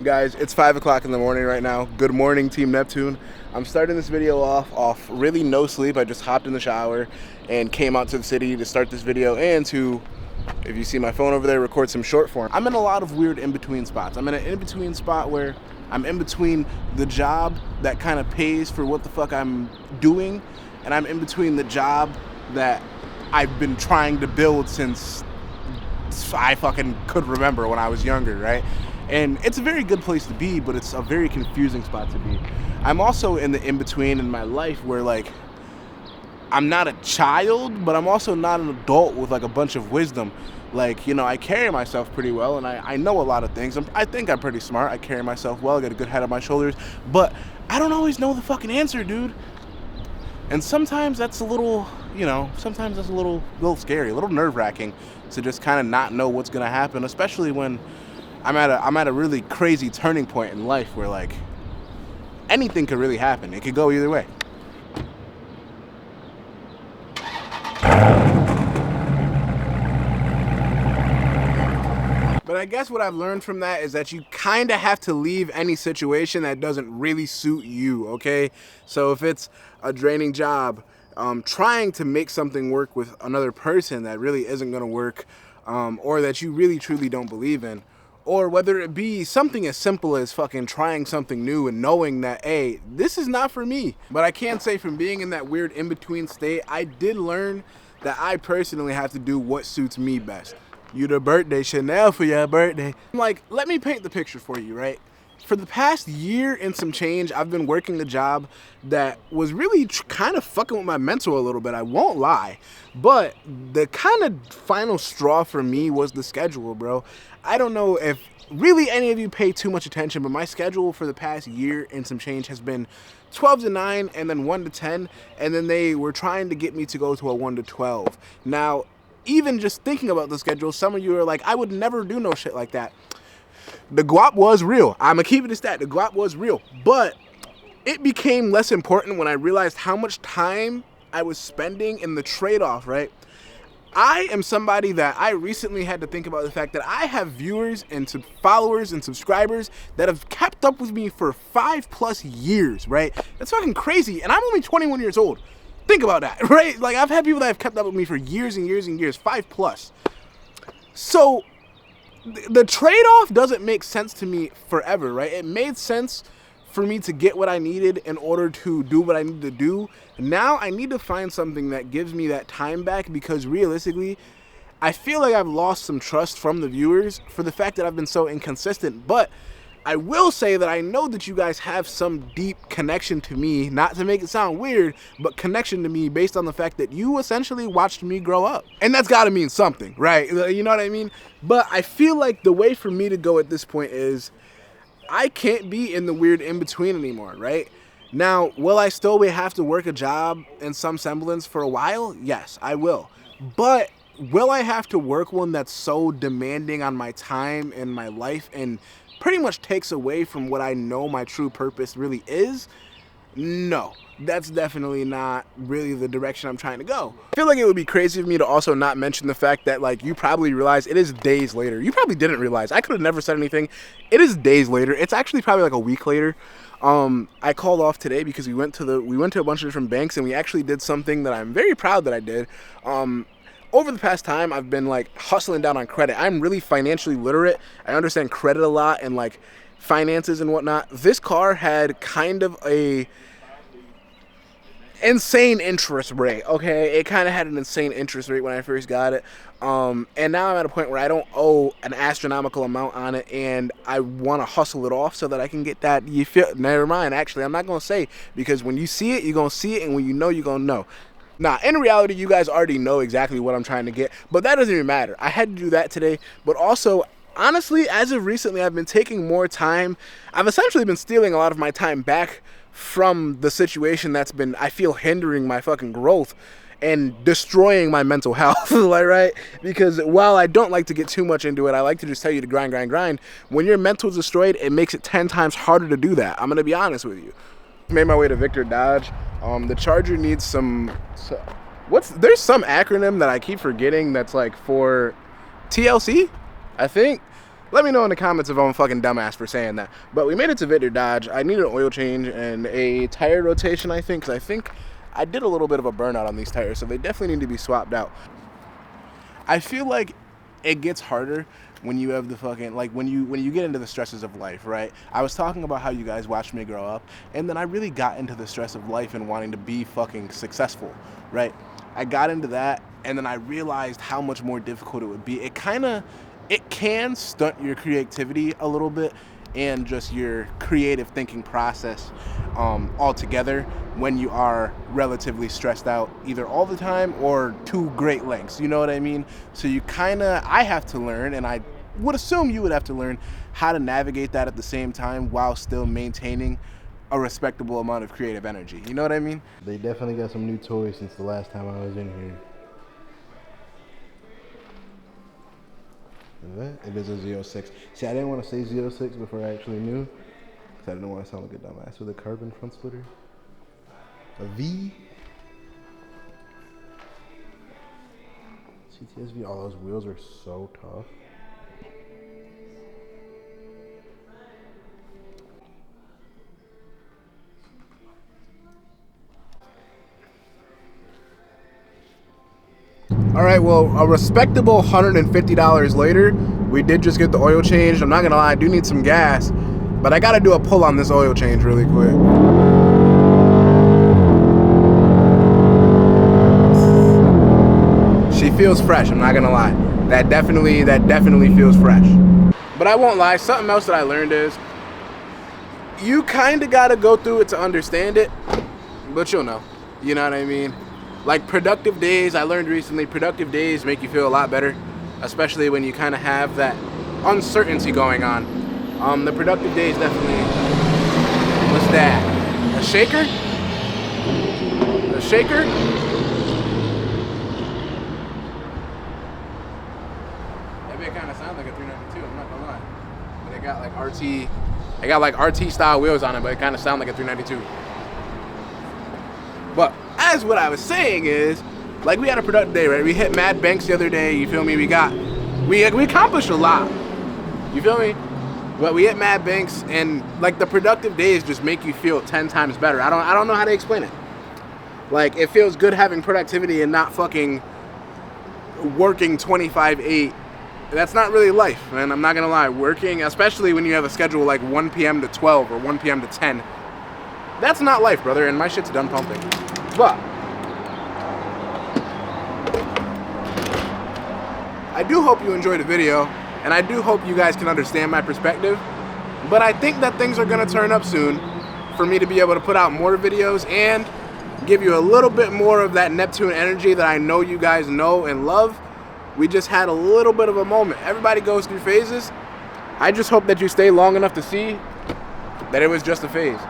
Guys, it's 5 o'clock in the morning right now. Good morning, Team Neptune. I'm starting this video off really no sleep. I just hopped in the shower and came out to the city to start this video and to, if you see my phone over there, record some short form. I'm in a lot of weird in-between spots. I'm in an in-between spot where I'm in between the job that kind of pays for what the fuck I'm doing, and I'm in between the job that I've been trying to build since I fucking could remember when I was younger, right? And it's a very good place to be, but it's a very confusing spot to be. I'm also in the in-between in my life where, like, I'm not a child, but I'm also not an adult with, like, a bunch of wisdom. Like, you know, I carry myself pretty well, and I know a lot of things. I think I'm pretty smart. I carry myself well. I got a good head on my shoulders. But I don't always know the fucking answer, dude. And sometimes that's a little, you know, sometimes that's a little scary, a little nerve-wracking to just kind of not know what's going to happen, especially when I'm at a really crazy turning point in life where, like, anything could really happen. It could go either way. But I guess what I've learned from that is that you kind of have to leave any situation that doesn't really suit you, okay? So if it's a draining job, trying to make something work with another person that really isn't going to work, or that you really truly don't believe in, or whether it be something as simple as fucking trying something new and knowing that, hey, this is not for me. But I can say from being in that weird in-between state, I did learn that I personally have to do what suits me best. You the birthday Chanel for your birthday. Like, let me paint the picture for you, right? For the past year and some change, I've been working a job that was really kind of fucking with my mental a little bit, I won't lie. But the kind of final straw for me was the schedule, bro. I don't know if really any of you pay too much attention, but my schedule for the past year and some change has been 12 to 9 and then 1 to 10, and then they were trying to get me to go to a 1 to 12. Now, even just thinking about the schedule, some of you are like, I would never do no shit like that. The guap was real. I'ma keep it a stat. The guap was real. But it became less important when I realized how much time I was spending in the trade-off, right? I am somebody that I recently had to think about the fact that I have viewers and followers and subscribers that have kept up with me for 5+ years, right? That's fucking crazy. And I'm only 21 years old. Think about that, right? Like, I've had people that have kept up with me for years and years and years, 5+. So the trade-off doesn't make sense to me forever, right? It made sense for me to get what I needed in order to do what I need to do. Now I need to find something that gives me that time back, because realistically, I feel like I've lost some trust from the viewers for the fact that I've been so inconsistent. But I will say that I know that you guys have some deep connection to me, not to make it sound weird, but connection to me based on the fact that you essentially watched me grow up. And that's gotta mean something, right? You know what I mean? But I feel like the way for me to go at this point is I can't be in the weird in-between anymore, right? Now, will I still have to work a job in some semblance for a while? Yes, I will. But will I have to work one that's so demanding on my time and my life and pretty much takes away from what I know my true purpose really is? No, that's definitely not really the direction I'm trying to go. I feel like it would be crazy of me to also not mention the fact that, like, you probably realize it is days later. You probably didn't realize. I could have never said anything. It is days later. It's actually probably like a week later. I called off today because we went to a bunch of different banks, and we actually did something that I'm very proud that I did. Over the past time, I've been, like, hustling down on credit. I'm really financially literate. I understand credit a lot and, like, finances and whatnot. This car had kind of a insane interest rate, okay? It kind of had an insane interest rate when I first got it. And now I'm at a point where I don't owe an astronomical amount on it, and I want to hustle it off so that I can get that. You feel? Never mind, actually, I'm not going to say, because when you see it, you're going to see it, and when you know, you're going to know. Nah, in reality, you guys already know exactly what I'm trying to get, but that doesn't even matter. I had to do that today, but also, honestly, as of recently, I've been taking more time. I've essentially been stealing a lot of my time back from the situation that's been, I feel, hindering my fucking growth and destroying my mental health, like, right? Because while I don't like to get too much into it, I like to just tell you to grind, grind, grind. When your mental's destroyed, it makes it 10 times harder to do that. I'm gonna be honest with you. Made my way to Victor Dodge. The Charger needs there's some acronym that I keep forgetting that's like for TLC, I think. Let me know in the comments if I'm a fucking dumbass for saying that. But we made it to Victor Dodge. I need an oil change and a tire rotation, I think, because I think I did a little bit of a burnout on these tires, so they definitely need to be swapped out. I feel like it gets harder when you have the fucking, like, when you get into the stresses of life, right? I was talking about how you guys watched me grow up, and then I really got into the stress of life and wanting to be fucking successful, right? I got into that, and then I realized how much more difficult it would be. It can stunt your creativity a little bit and just your creative thinking process altogether when you are relatively stressed out either all the time or to great lengths, you know what I mean? So I have to learn, and I would assume you would have to learn how to navigate that at the same time while still maintaining a respectable amount of creative energy, you know what I mean? They definitely got some new toys since the last time I was in here. It is a 06. See, I didn't want to say 06 before I actually knew, because I didn't want to sound like a dumbass. With a carbon front splitter, a V, CTSV. All those wheels are so tough. All right, well, a respectable $150 later, we did just get the oil changed. I'm not gonna lie, I do need some gas, but I gotta do a pull on this oil change really quick. She feels fresh, I'm not gonna lie. That definitely feels fresh. But I won't lie, something else that I learned is, you kinda gotta go through it to understand it, but you'll know, you know what I mean? Like productive days, I learned recently, productive days make you feel a lot better, especially when you kind of have that uncertainty going on. The productive days definitely, what's that? A shaker? A shaker? Maybe it kind of sounds like a 392, I'm not gonna lie. But they got like RT style wheels on it, but it kind of sounds like a 392. But as what I was saying is, like, we had a productive day, right? We hit Mad Banks the other day, you feel me? We accomplished a lot, you feel me? But we hit Mad Banks, and like the productive days just make you feel 10 times better. I don't know how to explain it. Like, it feels good having productivity and not fucking working 25/8. That's not really life, man. I'm not gonna lie. Working, especially when you have a schedule like 1 p.m. to 12 or 1 p.m. to 10, that's not life, brother, and my shit's done pumping. But I do hope you enjoyed the video, and I do hope you guys can understand my perspective. But I think that things are gonna turn up soon for me to be able to put out more videos and give you a little bit more of that Neptune energy that I know you guys know and love. We just had a little bit of a moment. Everybody goes through phases. I just hope that you stay long enough to see that it was just a phase.